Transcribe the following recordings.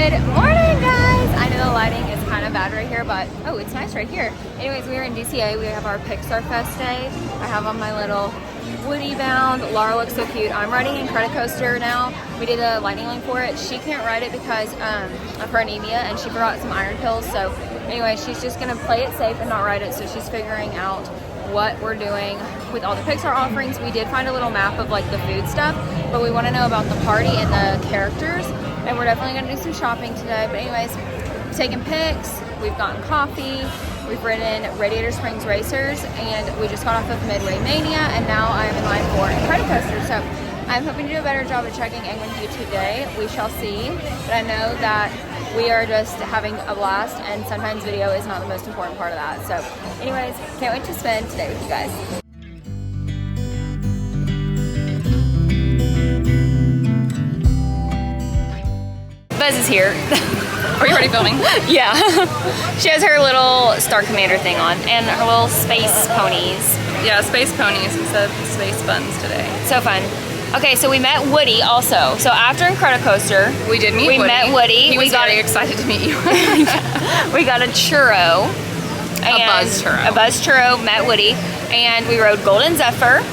Good morning, guys. I know the lighting is kind of bad right here, but oh, it's nice right here. Anyways, we are in DCA. We have our Pixar Fest day. I have on my little Woody bound. Laura looks so cute. I'm riding Incredicoaster now. We did a lightning link for it. She can't ride it because of her anemia, and she brought some iron pills. So anyway, she's just gonna play it safe and not ride it. So she's figuring out what we're doing with all the Pixar offerings. We did find a little map of like the food stuff, but we want to know about the party and the characters, and we're definitely going to do some shopping today. But anyways, we've taken pics, we've gotten coffee, we've ridden Radiator Springs Racers, and we just got off of Midway Mania, and now I'm in line for Incredicoaster. So I'm hoping to do a better job of checking in with you today. We shall see, but I know that we are just having a blast, and sometimes video is not the most important part of that. So anyways, can't wait to spend today with you guys. Buzz is here. Are you already filming? Yeah. She has her little Star Commander thing on and her little space ponies. Yeah, space ponies instead of space buns today. So fun. Okay, so we met Woody also. So after Incredicoaster, we did meet Woody. We met Woody. He was very excited to meet you. We got a churro. A buzz churro. A buzz churro, met Woody. And we rode Golden Zephyr.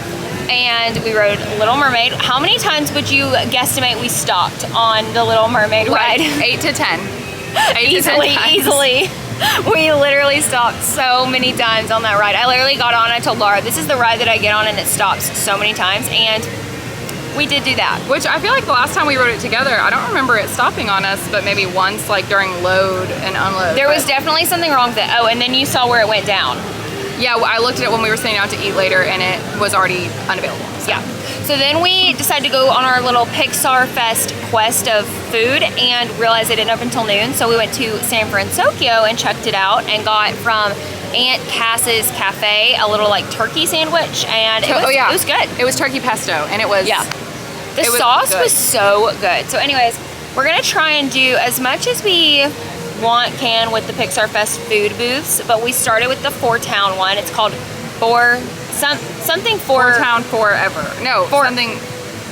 And we rode Little Mermaid. How many times would you guesstimate we stopped on the Little Mermaid ride? 8 to 10. 8 Easily, to 10 times. easily. We literally stopped so many times on that ride. I literally got on, I told Laura, this is the ride that I get on and it stops so many times. And we did do that. Which I feel like the last time we rode it together, I don't remember it stopping on us, but maybe once, like during load and unload. There was definitely something wrong with it. Oh, and then you saw where it went down. Yeah, I looked at it when we were sitting out to eat later, and it was already unavailable. So. Yeah. So then we decided to go on our little Pixar Fest quest of food and realized it didn't open until noon. So we went to San Francisco and checked it out and got from Aunt Cass's Cafe a little like turkey sandwich, and it was good. It was turkey pesto, and it was The sauce was so good. So anyways, we're gonna try and do as much as we can with the Pixar Fest food booths, but we started with the Four Town one. It's called something Four Town Forever. No, something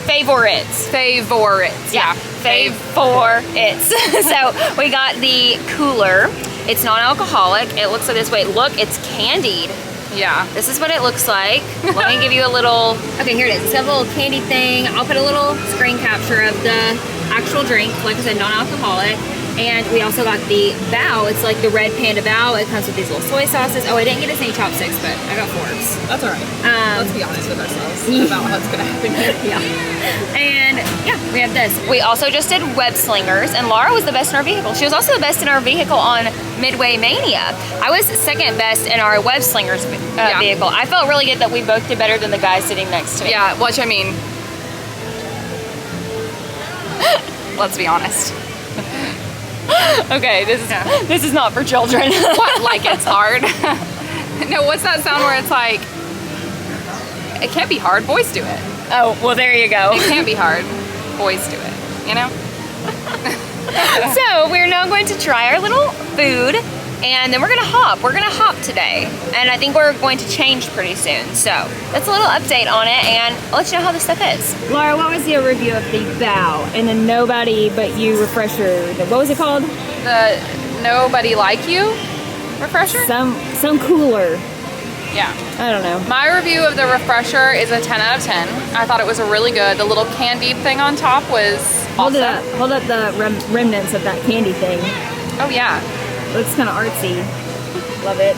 favorites. Favorites. Yeah. Favorites. So we got the cooler. It's non-alcoholic. It looks like this. Wait, look, it's candied. Yeah. This is what it looks like. Let me give you a little. Okay, here it is. It's got a little candy thing. I'll put a little screen capture of the actual drink. Like I said, non-alcoholic. And we also got the bao. It's like the red panda bao. It comes with these little soy sauces. Oh, I didn't get us any chopsticks, but I got forks. That's all right. Let's be honest with ourselves about what's going to happen here. Yeah. And yeah, we have this. We also just did web slingers, and Laura was the best in our vehicle. She was also the best in our vehicle on Midway Mania. I was second best in our web slingers vehicle. I felt really good that we both did better than the guy sitting next to me. Yeah, which I mean, let's be honest. Okay, this is not for children. What? Like it's hard? No, what's that sound where it's like, it can't be hard, boys do it. Oh, well there you go. It can't be hard, boys do it, you know? So we're now going to try our little food, and then we're gonna hop. We're gonna hop today, and I think we're going to change pretty soon. So that's a little update on it, and I'll let you know how this stuff is. Laura, what was your review of the bao and the Nobody But You refresher? What was it called? The Nobody Like You refresher? Some cooler. Yeah. I don't know. My review of the refresher is a 10 out of 10. I thought it was really good. The little candied thing on top was awesome. Hold up the remnants of that candy thing. Oh yeah. Looks kind of artsy. Love it.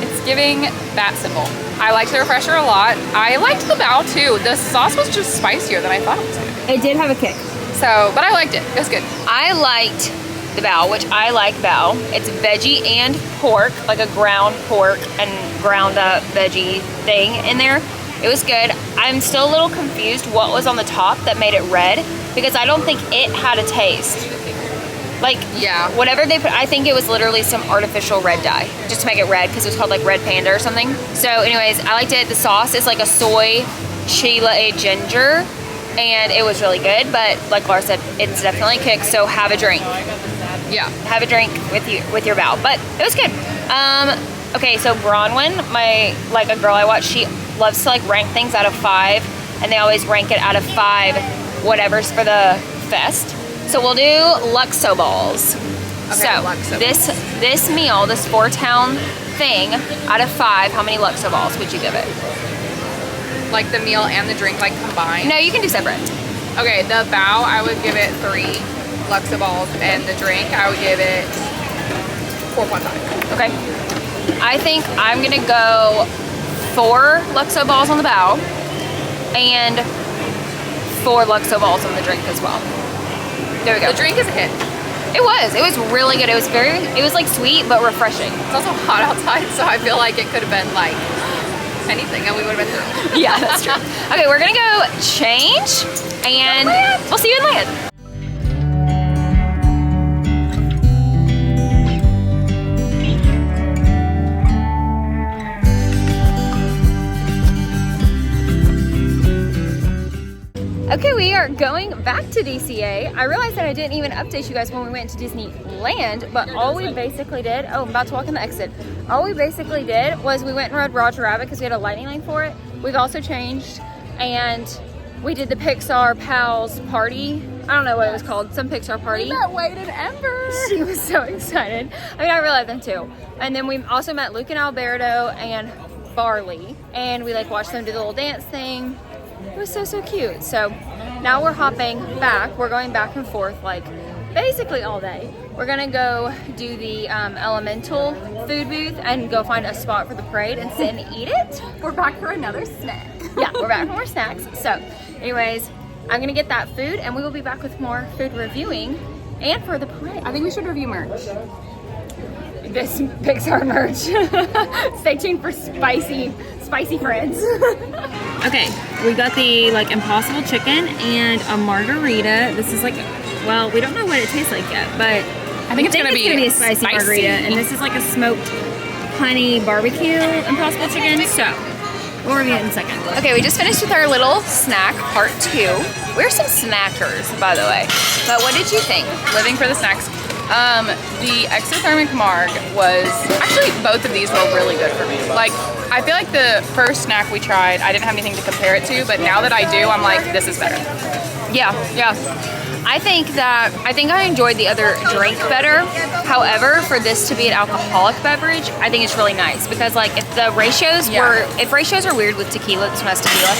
It's giving bat symbol. I liked the refresher a lot. I liked the bao too. The sauce was just spicier than I thought it was going to be. It did have a kick. So, but I liked it. It was good. I liked the bao, which I like bao. It's veggie and pork, like a ground pork and ground up veggie thing in there. It was good. I'm still a little confused what was on the top that made it red, because I don't think it had a taste. Like, yeah, whatever they put, I think it was literally some artificial red dye just to make it red, because it was called like red panda or something. So anyways, I liked it. The sauce is like a soy chile ginger, and it was really good. But like Laura said, it's definitely a kick, so have a drink. Yeah, have a drink with your bao. But it was good. Okay, so Bronwyn, a girl I watch, she loves to like rank things out of 5, and they always rank it out of 5 whatever's for the fest. So we'll do Luxo balls. Okay, So Luxo this meal, this 4-town thing, out of 5, how many Luxo balls would you give it? Like the meal and the drink like combined? No, you can do separate. Okay, the bao, I would give it 3 Luxo balls, and the drink, I would give it 4.5. Okay. I think I'm gonna go 4 Luxo balls on the bao and 4 Luxo balls on the drink as well. There we go. The drink is a hit. It was really good. It was like sweet but refreshing. It's also hot outside, so I feel like it could have been like anything and we would have been through. Yeah, that's true. Okay, we're gonna go change and we'll see you in land. Okay, we are going back to DCA. I realized that I didn't even update you guys when we went to Disneyland, but all we basically did, oh, I'm about to walk in the exit. All we basically did was we went and rode Roger Rabbit because we had a lightning lane for it. We've also changed and we did the Pixar Pals party. I don't know what it was called, some Pixar party. We met Wade and Ember. She was so excited. I mean, I realized them too. And then we also met Luca and Alberto and Barley, and we like watched them do the little dance thing. It was so cute. So now we're hopping back. We're going back and forth like basically all day. We're gonna go do the elemental food booth and go find a spot for the parade and sit and eat it. We're back for another snack. Yeah, we're back for more snacks. So anyways, I'm gonna get that food and we will be back with more food reviewing and for the parade. I think we should review merch. This Pixar merch. Stay tuned for spicy friends. Okay, we got the like Impossible chicken and a margarita. This is like, well, we don't know what it tastes like yet, but I think it's gonna be a spicy margarita. And this is like a smoked honey barbecue Impossible chicken. So we'll review it in a second. Okay, we just finished with our little snack part 2. We're some snackers, by the way. But what did you think? Living for the snacks. The exothermic marg was, actually both of these were really good for me. Like, I feel like the first snack we tried, I didn't have anything to compare it to, but now that I do, I'm like, this is better. Yeah. I think I enjoyed the other drink better. However, for this to be an alcoholic beverage, I think it's really nice because like if ratios are weird with tequila, this one has tequila,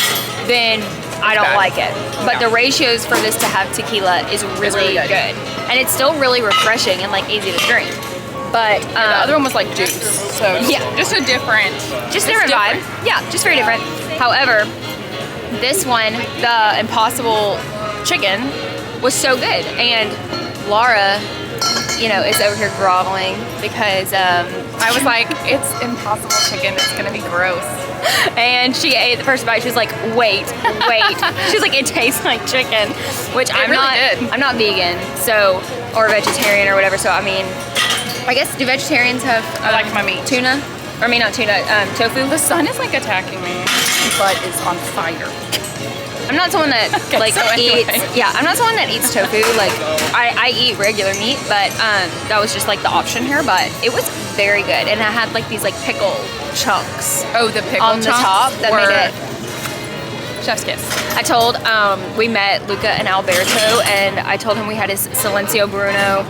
then I don't like it. But the ratios for this to have tequila is really good. And it's still really refreshing and like easy to drink. But the other one was like juice. So yeah, just a different vibe. Yeah, just very different. However, this one, the Impossible chicken, was so good. And Laura, you know, is over here groveling because I was like, it's Impossible chicken, it's gonna be gross. And she ate the first bite. She was like, wait. She was like, it tastes like chicken, which I'm not vegan, so, or vegetarian or whatever. So I mean, I guess do vegetarians have? I like my meat. Tuna, or I mean not tuna, tofu. The sun is like attacking me. My butt is on fire. I'm not someone that eats. Yeah, I'm not someone that eats tofu. Like I eat regular meat, but that was just like the option here. But it was very good, and I had like these like pickle chunks. Oh, the pickle on the top that made it chef's kiss. I told we met Luca and Alberto, and I told him we had his Silencio Bruno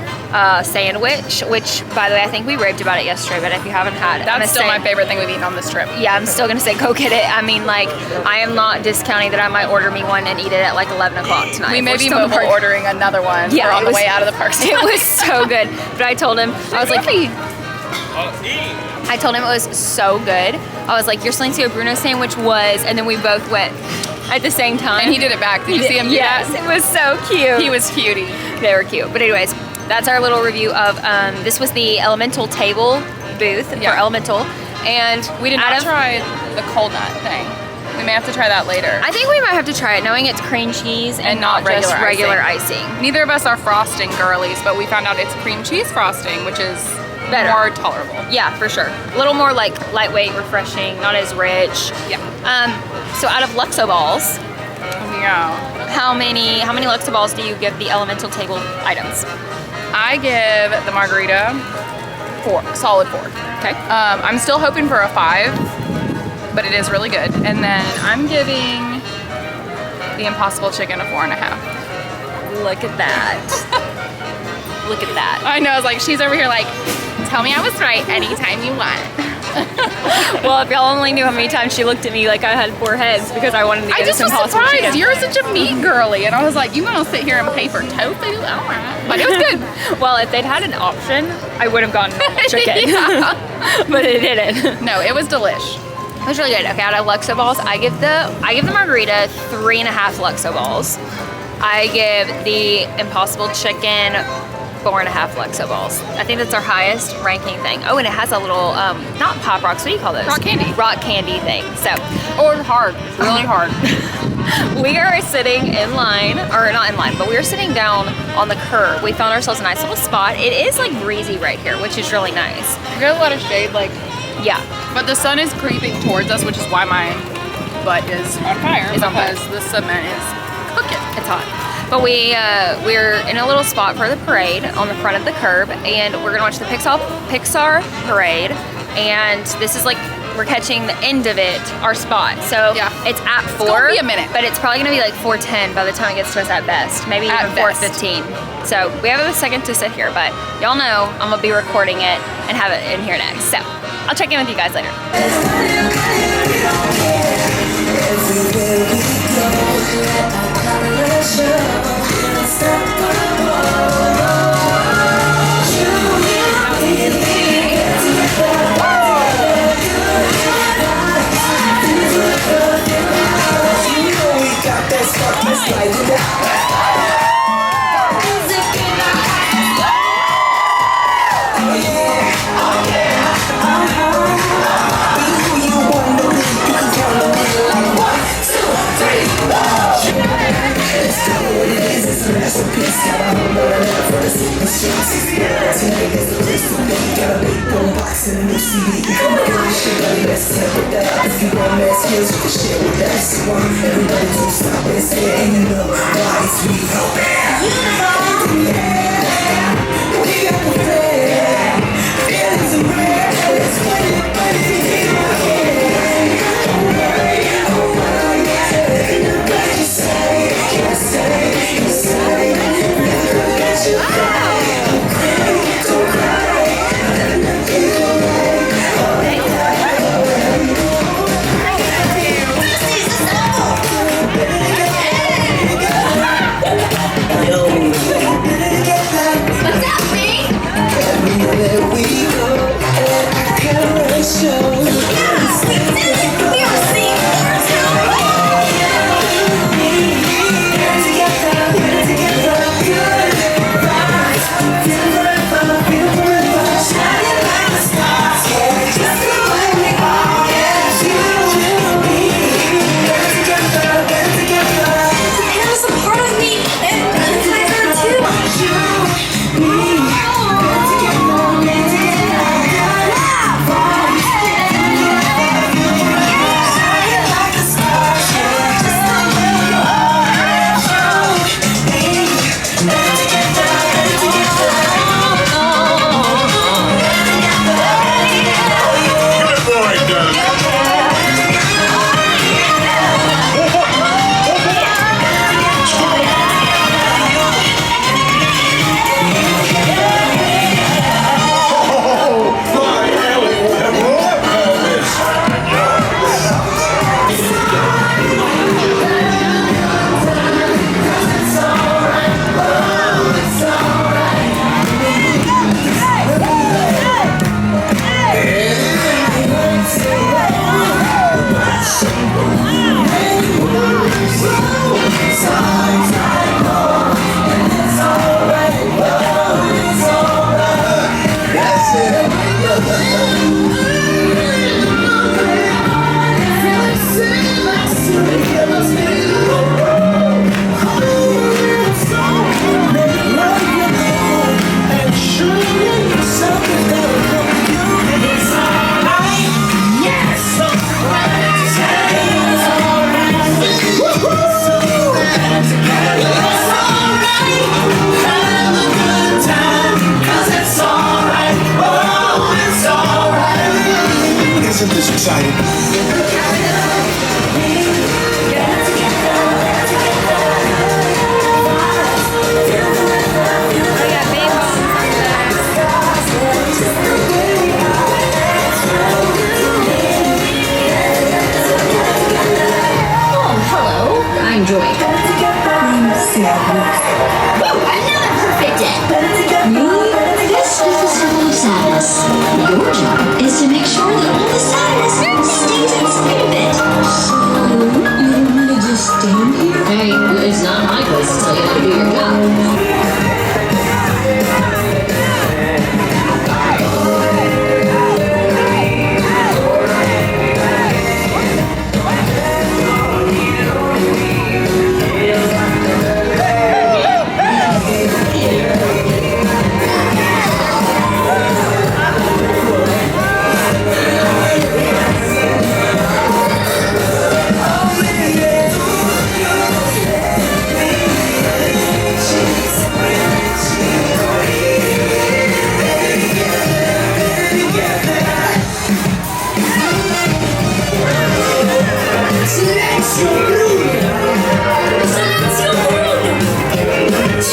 sandwich, which by the way I think we raved about it yesterday. But if you haven't had it, that's still my favorite thing we've eaten on this trip. Yeah, I'm still gonna say go get it. I mean, like I am not discounting that I might order me one and eat it at like 11 o'clock tonight. We may be mobile ordering another one. Yeah, on the way out of the park. It was so good. But I told him I was like. I told him it was so good. I was like, your Silencio Bruno sandwich was, and then we both went at the same time. And he did it back. Did you see him do that? Yes, it was so cute. He was cutie. They were cute. But anyways, that's our little review of, this was the Elemental table booth for Elemental. And we did not try the cold nut thing. We may have to try that later. I think we might have to try it, knowing it's cream cheese and not just regular icing. Neither of us are frosting girlies, but we found out it's cream cheese frosting, which is better, more tolerable. Yeah, for sure. A little more like lightweight, refreshing, not as rich. Yeah. So out of Luxo balls, how many Luxo balls do you give the Elemental table items? I give the margarita 4, solid 4. Okay. I'm still hoping for a 5, but it is really good. And then I'm giving the Impossible chicken a 4.5. Look at that. look at that. I know, I was like, she's over here like, tell me I was right anytime you want. Well, if y'all only knew how many times she looked at me like I had 4 heads because I wanted to get I just this was Impossible surprised. Chicken. You're such a meat girly. And I was like, you want to sit here and pay for tofu? All right. But it was good. Well, if they'd had an option, I would have gotten normal chicken. But it didn't. No, it was delish. It was really good. Okay, out of Luxo balls, I give the margarita 3.5 Luxo balls. I give the Impossible Chicken 4.5 Luxo balls. I think that's our highest ranking thing. Oh, and it has a little, not Pop Rocks, what do you call those? Rock candy. Rock candy thing. So, Or hard, really hard. we are sitting in line, or not in line, but we are sitting down on the curb. We found ourselves a nice little spot. It is like breezy right here, which is really nice. We got a lot of shade, like, Yeah. but the sun is creeping towards us, which is why my butt is on fire. It's on fire. Because the cement is cooking. It's hot. But we're in a little spot for the parade on the front of the curb, and we're gonna watch the Pixar parade. And this is like, we're catching the end of it, our spot. So Yeah. it's at 4. gonna be a minute. But it's probably gonna be like 4:10 by the time it gets to us at best. Maybe At even best. 4:15. So we have a second to sit here, but y'all know I'm gonna be recording it and have it in here next. So I'll check in with you guys later.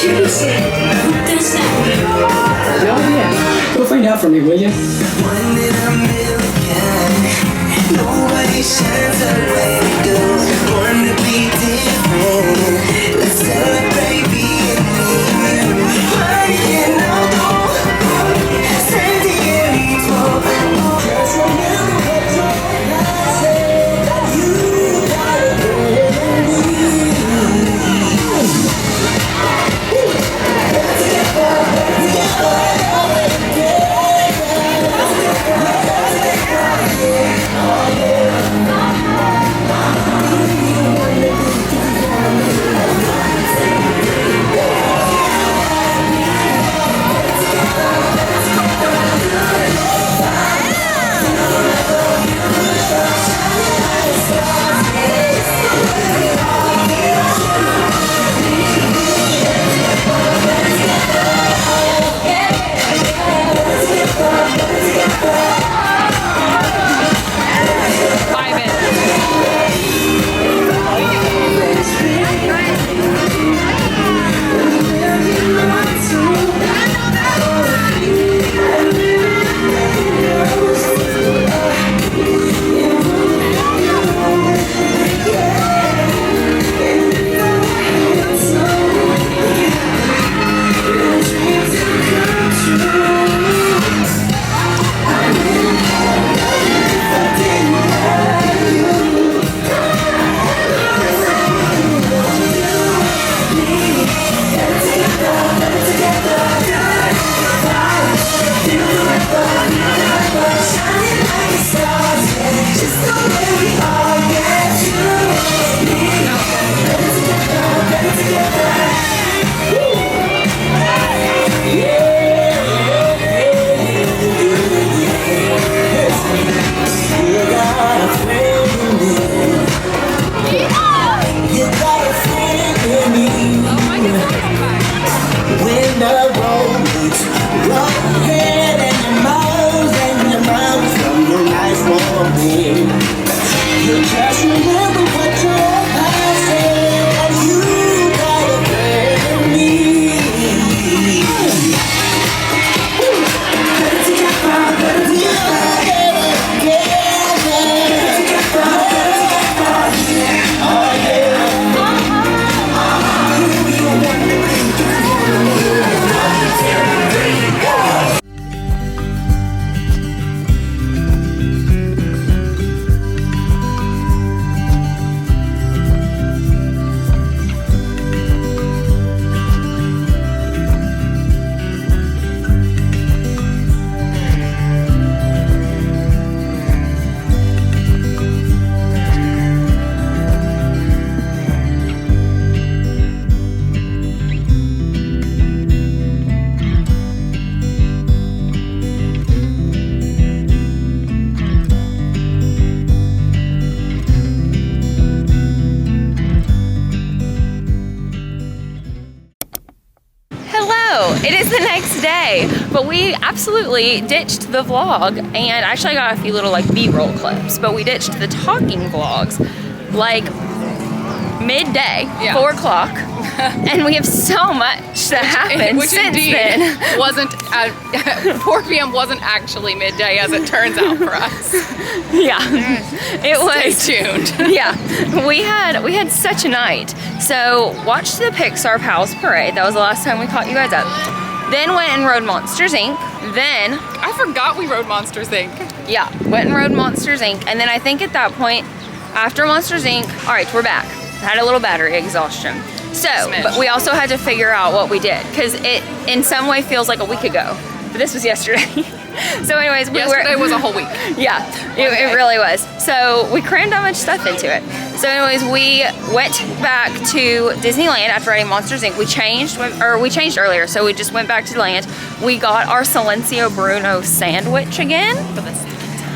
Oh yeah. Go find out for me, will you? One in a million. Nobody shines the way we do. Born to be different. Let's celebrate being me. Party and I'll go. Sandy and Ito. Just remember what I said. That you gotta believe It is the next day, but we absolutely ditched the vlog, and actually I got a few little like B-roll clips, but we ditched the talking vlogs like midday, 4 o'clock, and we have so much that happened Which since indeed then. wasn't 4 p.m. wasn't actually midday, as it turns out for us. Yeah, it was. Stay tuned. Yeah, we had such a night. So watched the Pixar Pals Parade. That was the last time we caught you guys up. Then went and rode Monsters Inc. Then I forgot we rode Monsters Inc. Yeah, went and rode Monsters Inc. And then I think at that point, after Monsters Inc., all right, we're back. Had a little battery exhaustion. So, but we also had to figure out what we did, because it in some way feels like a week ago, but this was yesterday. So anyways, yesterday was a whole week. Yeah, it really was. So we crammed that much stuff into it. So anyways, we went back to Disneyland after riding Monsters Inc. We changed earlier, so we just went back to the land. We got our Silencio Bruno sandwich again.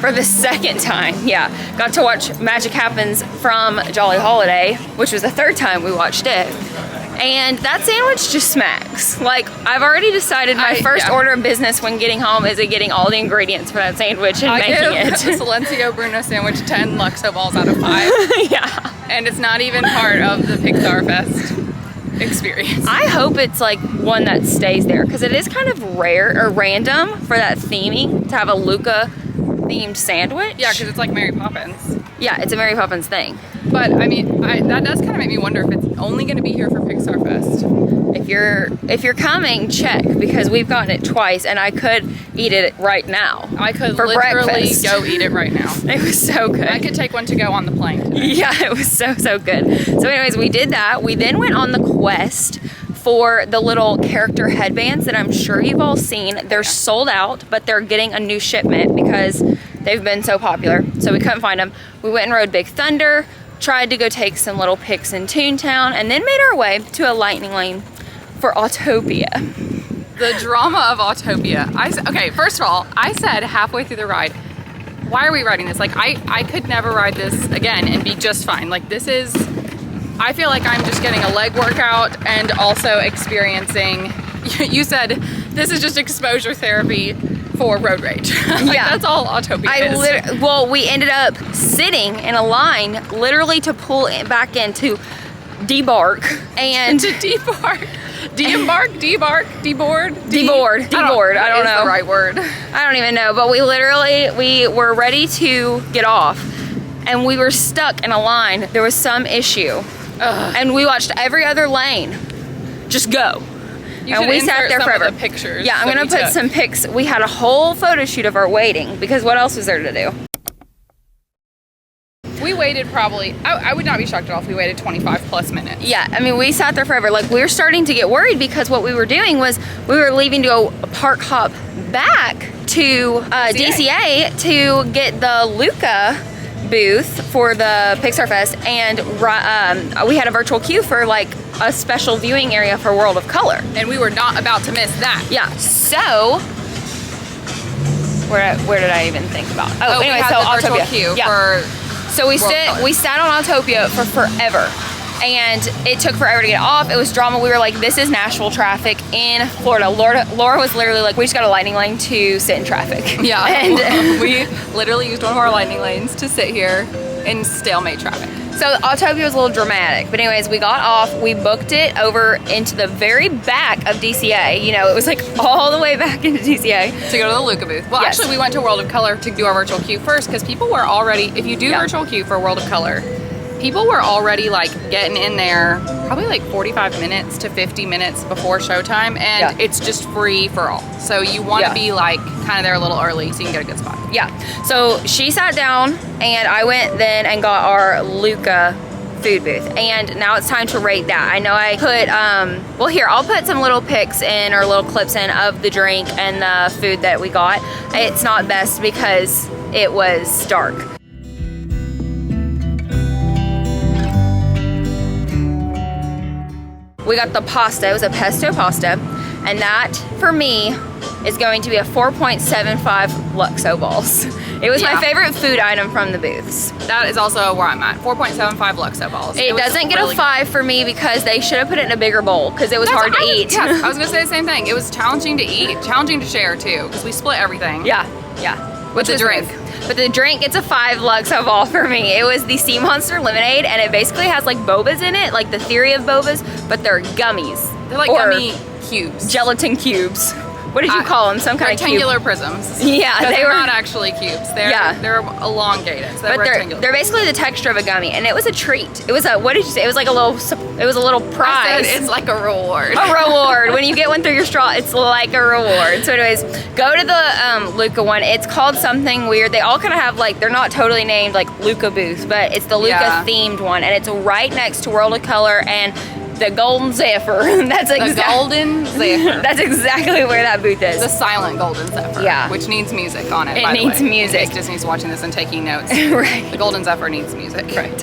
For the second time, yeah. Got to watch Magic Happens from Jolly Holiday, which was the third time we watched it. And that sandwich just smacks. Like, I've already decided my first order of business when getting home is getting all the ingredients for that sandwich and making it. The Silencio Bruno sandwich 10 Luxo balls out of 5. Yeah. And it's not even part of the Pixar Fest. experience. I hope it's like one that stays there because it is kind of rare or random for that theming to have a Luca themed sandwich. Yeah, because it's like Mary Poppins. Yeah, it's a Mary Poppins thing. But I mean, that does kind of make me wonder if it's only going to be here for Pixar Fest. If you're coming, check, because we've gotten it twice and I could eat it right now. I could for literally breakfast. go eat it right now. It was so good. I could take one to go on the plane today. Yeah, it was so good. So anyways, we did that. We then went on the quest for the little character headbands that I'm sure you've all seen. They're sold out, but they're getting a new shipment because they've been so popular. So we couldn't find them. We went and rode Big Thunder, tried to go take some little pics in Toontown, and then made our way to a lightning lane for Autopia. The drama of Autopia. Okay, first of all, I said halfway through the ride, why are we riding this? Like, I could never ride this again and be just fine. Like, this is, I feel like I'm just getting a leg workout and also experiencing, you said, this is just exposure therapy for road rage. Like, Yeah. That's all Autopia is. Well, we ended up sitting in a line literally to pull it back in to debark and To debark. De-embark, debark, deboard? deboard. I don't know the right word. I don't even know, but we were ready to get off and we were stuck in a line. There was some issue. And we watched every other lane just go. And we sat there forever. The pictures. Yeah, I'm gonna put some pics. We had a whole photo shoot of our waiting because what else was there to do? We waited probably, I would not be shocked at all if we waited 25 plus minutes. Yeah, I mean, we sat there forever. Like, we were starting to get worried because what we were doing was we were leaving to go park hop back to DCA to get the Luca booth for the Pixar Fest, and we had a virtual queue for like a special viewing area for World of Color. And we were not about to miss that. Yeah, so where did I even think about? Oh, anyway, we had so the virtual Autopia. queue Yeah. for So we Color. sat on Autopia for forever, and it took forever to get off. It was drama. We were like, this is Nashville traffic in Florida. Laura was literally like, we just got a lightning lane to sit in traffic. Yeah, And we literally used one of our lightning lanes to sit here in stalemate traffic. so Autopia was a little dramatic. But anyways, we got off. We booked it over into the very back of DCA. You know, it was like all the way back into DCA. To go to the Luca booth. Well, Yes. actually, we went to World of Color to do our virtual queue first because people were already, if you do Yeah. virtual queue for World of Color, people were already like getting in there probably like 45 minutes to 50 minutes before showtime, and Yeah. it's just free for all. So you want to Yeah. be like kind of there a little early so you can get a good spot. Yeah. So she sat down, and I went then and got our Luca food booth, and now it's time to rate that. I know I put well, here, I'll put some little pics in or little clips in of the drink and the food that we got. It's not best because it was dark. We got the pasta. It was a pesto pasta, and that for me is going to be a 4.75 Luxo balls. It was my Yeah. favorite food item from the booths. That is also where I'm at. 4.75 Luxo balls. It was doesn't get really a 5 for me because they should have put it in a bigger bowl because it was hard to eat. Yes, I was gonna say the same thing. It was challenging to eat, challenging to share too, because we split everything. Yeah. With the was drink. nice. But the drink, it's a 5 Luxo ball for me. It was the Sea Monster lemonade, and it basically has like bobas in it, like the theory of bobas, but they're gummies. They're like Or gummy cubes. gelatin cubes. What did you call them? Some kind of cube. Rectangular prisms. Yeah, 'Cause they they're were not actually cubes. They're Yeah. they're elongated. So they're But rectangular. they're basically the texture of a gummy, and it was a treat. It was a, what did you say? It was like a little I prize. said it's like a reward. A reward. When you get one through your straw, it's like a reward. So anyways, go to the Luca one. It's called something weird. They all kind of have like, they're not totally named like Luca booths, but it's the Luca Yeah. themed one, and it's right next to World of Color and the Golden Zephyr. That's The exactly golden zephyr. That's exactly where that booth is. The silent golden zephyr. Yeah. Which needs music on it. It by the needs way, music. In case Disney's watching this and taking notes. Right. The golden zephyr needs music. Right.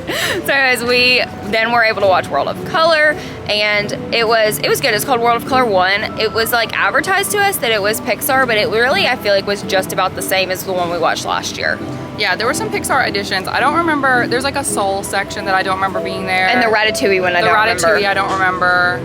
So as we then were able to watch World of Color, and it was good. It's called World of Color 1. It was like advertised to us that it was Pixar, but it really, I feel like, was just about the same as the one we watched last year. Yeah, there were some Pixar additions. I don't remember. There's like a Soul section that I don't remember being there. And the Ratatouille one, I The don't Ratatouille, remember. I don't remember.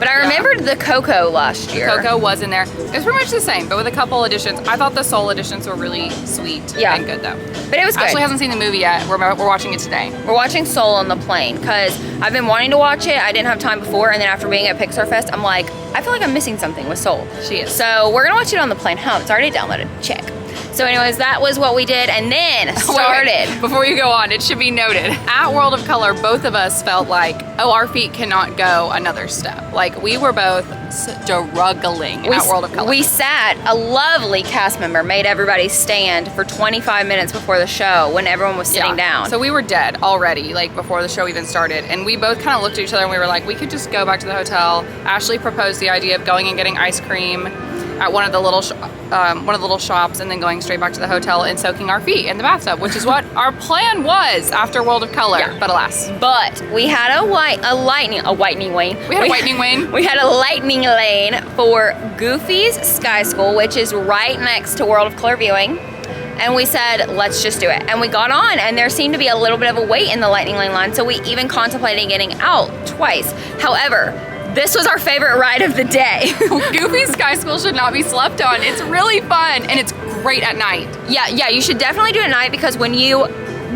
But I remembered the Coco last year. Coco was in there. It was pretty much the same, but with a couple additions. I thought the Soul editions were really sweet and good though. But it was good. Ashley hasn't seen the movie yet. We're watching it today. We're watching Soul on the plane because I've been wanting to watch it. I didn't have time before, and then after being at Pixar Fest, I'm like, I feel like I'm missing something with Soul. She is. So we're gonna watch it on the plane home. It's already downloaded. Check. So anyways, that was what we did, and then started. Wait. Before you go on, it should be noted, at World of Color, both of us felt like, oh, our feet cannot go another step. Like, we were both struggling at World of Color. We sat, a lovely cast member made everybody stand for 25 minutes before the show when everyone was sitting down. So we were dead already, like, before the show even started, and we both kind of looked at each other and we were like, we could just go back to the hotel. Ashley proposed the idea of going and getting ice cream at one of the little shops and then going straight back to the hotel and soaking our feet in the bathtub, which is what our plan was after World of Color, but alas. But we had a lightning lane. We had a lightning lane. We had a lightning lane for Goofy's Sky School, which is right next to World of Color viewing. And we said, let's just do it. And we got on, and there seemed to be a little bit of a wait in the lightning lane line, so we even contemplated getting out twice. However, this was our favorite ride of the day. Goofy's Sky School should not be slept on. It's really fun, and it's great at night. Yeah, you should definitely do it at night because when you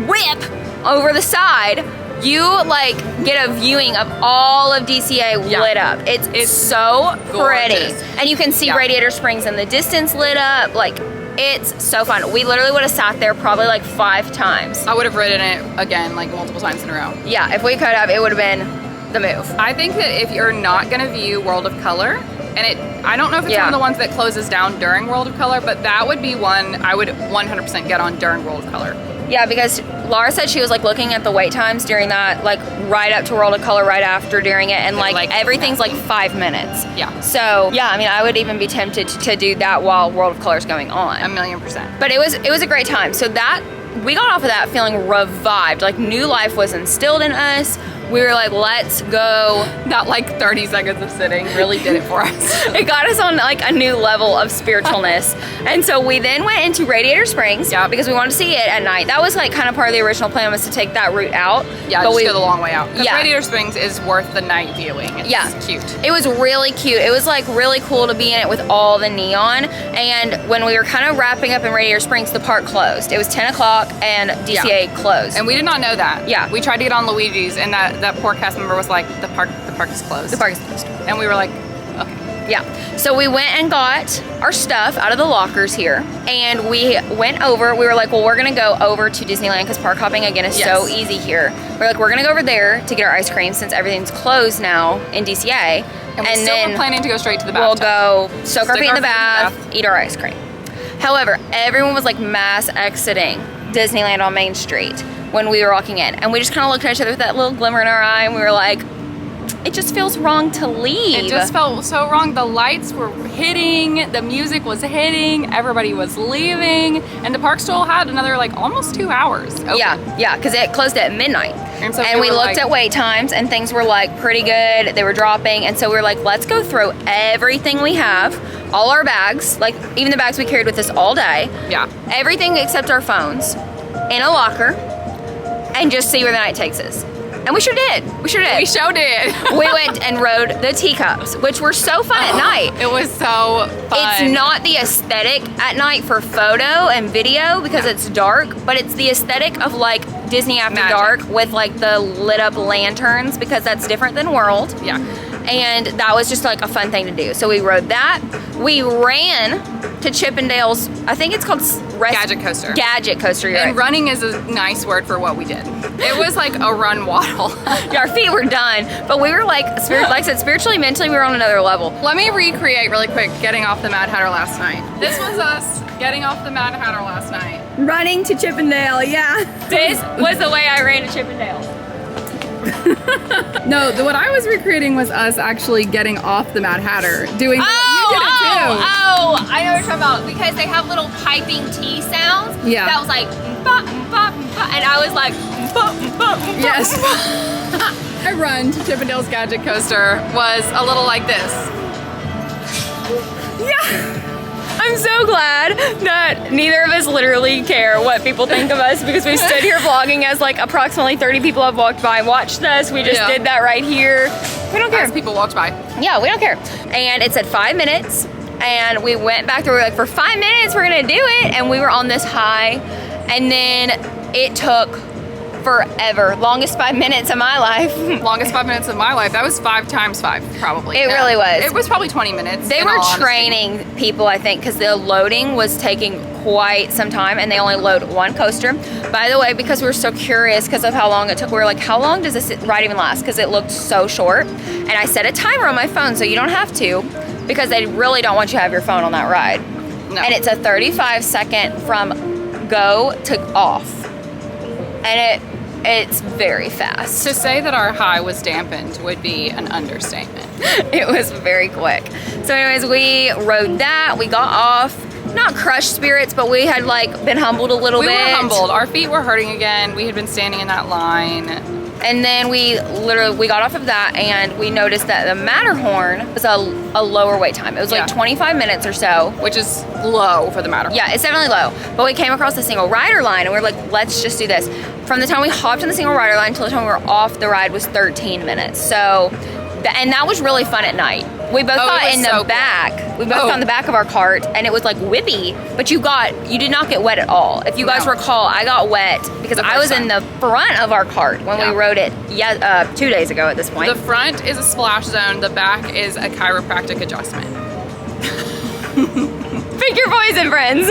whip over the side, you like get a viewing of all of DCA lit up. It's so pretty. Gorgeous. And you can see Radiator Springs in the distance lit up. Like, it's so fun. We literally would have sat there probably like 5 times. I would have ridden it again like multiple times in a row. Yeah, if we could have, it would have been the move. I think that if you're not gonna view World of Color, and I don't know if it's one of the ones that closes down during World of Color, but that would be one I would 100% get on during World of Color. Yeah, because Laura said she was like looking at the wait times during that, like right up to World of Color, right after, during it, and like everything's like 5 minutes. Yeah. So yeah, I mean, I would even be tempted to do that while World of Color is going on. 1,000,000%. But it was a great time. So that we got off of that feeling revived, like new life was instilled in us. We were like, let's go. That like 30 seconds of sitting really did it for us. It got us on like a new level of spiritualness. And so we then went into Radiator Springs because we wanted to see it at night. That was like kind of part of the original plan, was to take that route out. Yeah, but just go the long way out. Yeah. Radiator Springs is worth the night viewing. It's cute. It was really cute. It was like really cool to be in it with all the neon. And when we were kind of wrapping up in Radiator Springs, the park closed. It was 10 o'clock and DCA closed. And we did not know that. Yeah. We tried to get on Luigi's, and that poor cast member was like, the park is closed. The park is closed. And we were like, okay. Yeah. So we went and got our stuff out of the lockers here, and we went over. We were like, well, we're gonna go over to Disneyland because park hopping again is so easy here. We're like, we're gonna go over there to get our ice cream since everything's closed now in DCA. And then we're planning to go straight to the bathtub. We'll go soak our feet in the bath, eat our ice cream. However, everyone was like mass exiting Disneyland on Main Street when we were walking in, and we just kind of looked at each other with that little glimmer in our eye, and we were like, it just feels wrong to leave. It just felt so wrong. The lights were hitting, the music was hitting, everybody was leaving, and the park still had another like almost 2 hours open. Yeah, because it closed at midnight. And we looked at wait times, and things were like pretty good. They were dropping, and so we were like, let's go throw everything we have, all our bags, like even the bags we carried with us all day. Yeah. Everything except our phones in a locker, and just see where the night takes us. And we sure did. We sure did. We went and rode the teacups, which were so fun at night. It was so fun. It's not the aesthetic at night for photo and video because it's dark, but it's the aesthetic of like Disney After Dark with like the lit up lanterns, because that's different than World. Yeah. And that was just like a fun thing to do. So we rode that. We ran to Chippendale's, I think it's called Gadget Coaster. Gadget Coaster, And running is a nice word for what we did. It was like a run waddle. Yeah, our feet were done, but we were like I said, spiritually, mentally, we were on another level. Let me recreate really quick getting off the Mad Hatter last night. This was us getting off the Mad Hatter last night. Running to Chippendale, yeah. This was the way I ran to Chippendale. No, what I was recreating was us actually getting off the Mad Hatter, doing. You did it too. Oh, I know what you're talking about, because they have little piping T sounds. Yeah. That was like, and I was like, Yes. My run to Chippendale's Gadget Coaster was a little like this. Yeah. I'm so glad that neither of us literally care what people think of us because we stood here vlogging as like approximately 30 people have walked by and watched us. We just did that right here. We don't care. As people walked by. Yeah, we don't care. And it said 5 minutes. And we went back there, we were like, for 5 minutes, we're gonna do it. And we were on this high. And then it took forever. Longest 5 minutes of my life. Longest 5 minutes of my life. That was 5 times 5, probably. It really was. It was probably 20 minutes. They were training people, I think, because the loading was taking quite some time and they only load one coaster. By the way, because we were so curious because of how long it took, we were like, how long does this ride even last? Because it looked so short. And I set a timer on my phone so you don't have to, because they really don't want you to have your phone on that ride. No. And it's a 35-second from go to off. And it's very fast. To say that our high was dampened would be an understatement. It was very quick. So anyways, we rode that, we got off. Not crushed spirits, but we had like been humbled a little bit. We were humbled. Our feet were hurting again. We had been standing in that line. And then we got off of that and we noticed that the Matterhorn was a lower wait time. It was like 25 minutes or so. Which is low for the Matterhorn. Yeah, it's definitely low. But we came across the single rider line and we were like, let's just do this. From the time we hopped on the single rider line until the time we were off the ride was 13 minutes. So, and that was really fun at night. We both got in the back. We both got in the back of our cart and it was like whippy, but you did not get wet at all. If you guys recall, I got wet because I was in the front of our cart when we rode it 2 days ago at this point. The front is a splash zone. The back is a chiropractic adjustment. Pick your poison, friends.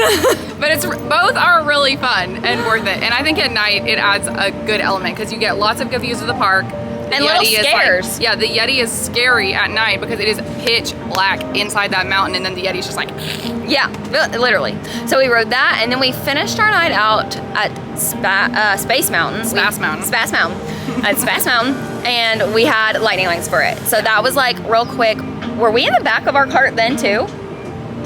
But both are really fun and worth it. And I think at night it adds a good element because you get lots of good views of the park. And little scares. The Yeti is scary at night because it is pitch black inside that mountain, and then the Yeti's just like... Yeah, literally. So we rode that, and then we finished our night out at Space Mountain. Space Mountain. At Space Mountain, and we had lightning lanes for it. So that was like real quick. Were we in the back of our cart then too?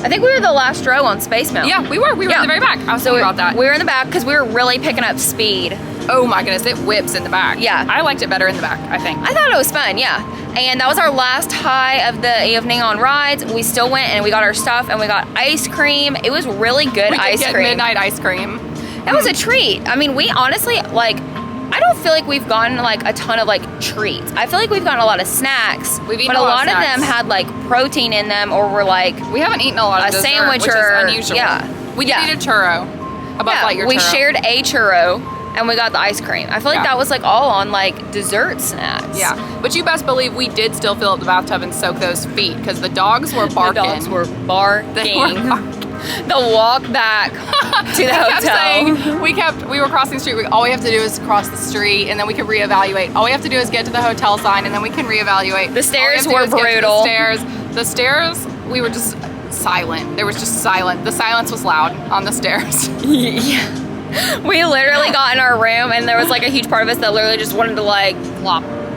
I think we were the last row on Space Mountain. Yeah, we were. We were in the very back. I was thinking about that. We were in the back because we were really picking up speed. Oh my goodness, it whips in the back. Yeah. I liked it better in the back, I think. I thought it was fun, yeah. And that was our last high of the evening on rides. We still went and we got our stuff and we got ice cream. It was really good ice cream. Midnight ice cream. That was a treat. I mean, we honestly, like, I don't feel like we've gotten like a ton of like treats. I feel like we've gotten a lot of snacks. We've eaten but a lot of snacks. them had like protein in them or were like... We haven't eaten a lot of a dessert, sandwich which or... is unusual. Yeah. We did eat a churro. We shared a churro and we got the ice cream. I feel like that was like all on like dessert snacks. Yeah, but you best believe we did still fill up the bathtub and soak those feet because the dogs were barking. The dogs were barking. They were barking. The walk back to the hotel. We were crossing the street. All we have to do is cross the street and then we can reevaluate. All we have to do is get to the hotel sign and then we can reevaluate. The stairs were brutal. The stairs, we were just silent. There was just silent. The silence was loud on the stairs. Yeah. We literally got in our room and there was like a huge part of us that literally just wanted to like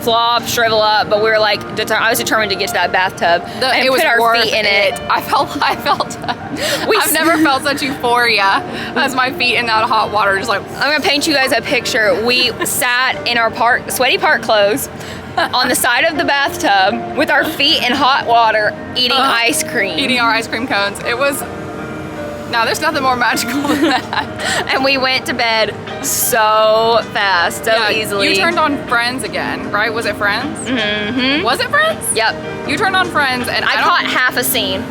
flop, shrivel up, but we were like, I was determined to get to that bathtub and put our feet in it. I felt I've never felt such euphoria as my feet in that hot water, just like. I'm gonna paint you guys a picture. We sat in our sweaty park clothes on the side of the bathtub with our feet in hot water eating ice cream. Eating our ice cream cones. It was, no, there's nothing more magical than that. And we went to bed so fast, so easily. You turned on Friends again, right? Was it Friends? Mm-hmm. Was it Friends? Yep. You turned on Friends and I caught half a scene.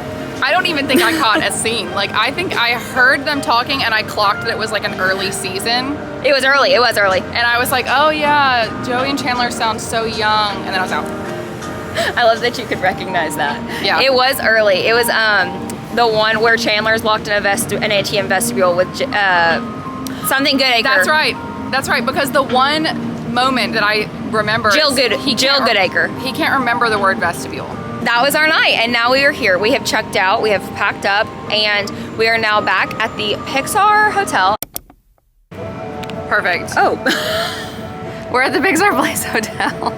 I don't even think I caught a scene. Like, I think I heard them talking and I clocked that it was like an early season. It was early, And I was like, oh yeah, Joey and Chandler sound so young. And then I was out. I love that you could recognize that. Yeah. It was early. It was the one where Chandler's locked in an ATM vestibule with something Goodacre. That's right, because the one moment that I remember Jill Goodacre. He can't remember the word vestibule. That was our night, and now we are here. We have checked out, we have packed up, and we are now back at the Pixar Hotel. Perfect. Oh. We're at the Pixar Place Hotel.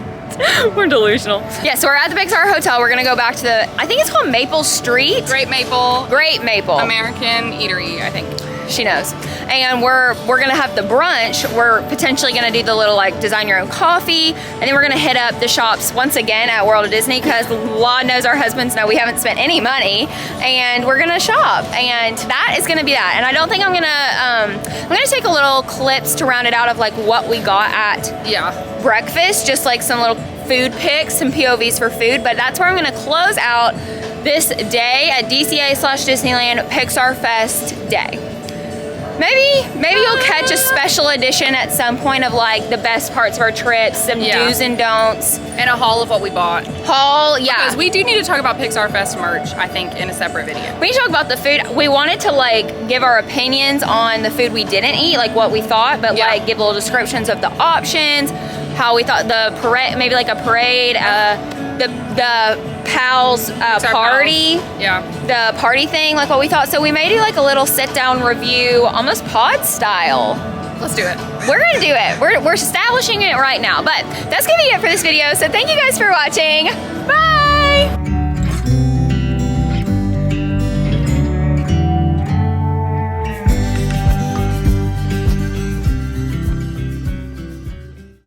We're delusional. Yeah, so we're at the Pixar Hotel. We're gonna go back to I think it's called Maple Street. Great Maple. Great Maple. American Eatery, I think. She knows. And we're gonna have the brunch. We're potentially gonna do the little like design your own coffee, and then we're gonna hit up the shops once again at World of Disney because Lord knows our husbands know we haven't spent any money, and we're gonna shop, and that is gonna be that. And I don't think I'm gonna take a little clips to round it out of like what we got at breakfast, just like some little food pics, some POVs for food, but that's where I'm gonna close out this day at DCA/Disneyland Pixar Fest day. Maybe you'll catch a special edition at some point of like the best parts of our trips, some do's and don'ts. And a haul of what we bought. Haul, yeah. Because we do need to talk about Pixar Fest merch, I think, in a separate video. We need to talk about the food. We wanted to like give our opinions on the food we didn't eat, like what we thought, but like give little descriptions of the options, how we thought the parade, maybe like a parade, the pals party, the party thing, like what we thought. So we may do like a little sit down review, almost pod style. Let's do it. We're gonna do it. We're establishing it right now. But that's gonna be it for this video. So thank you guys for watching. Bye.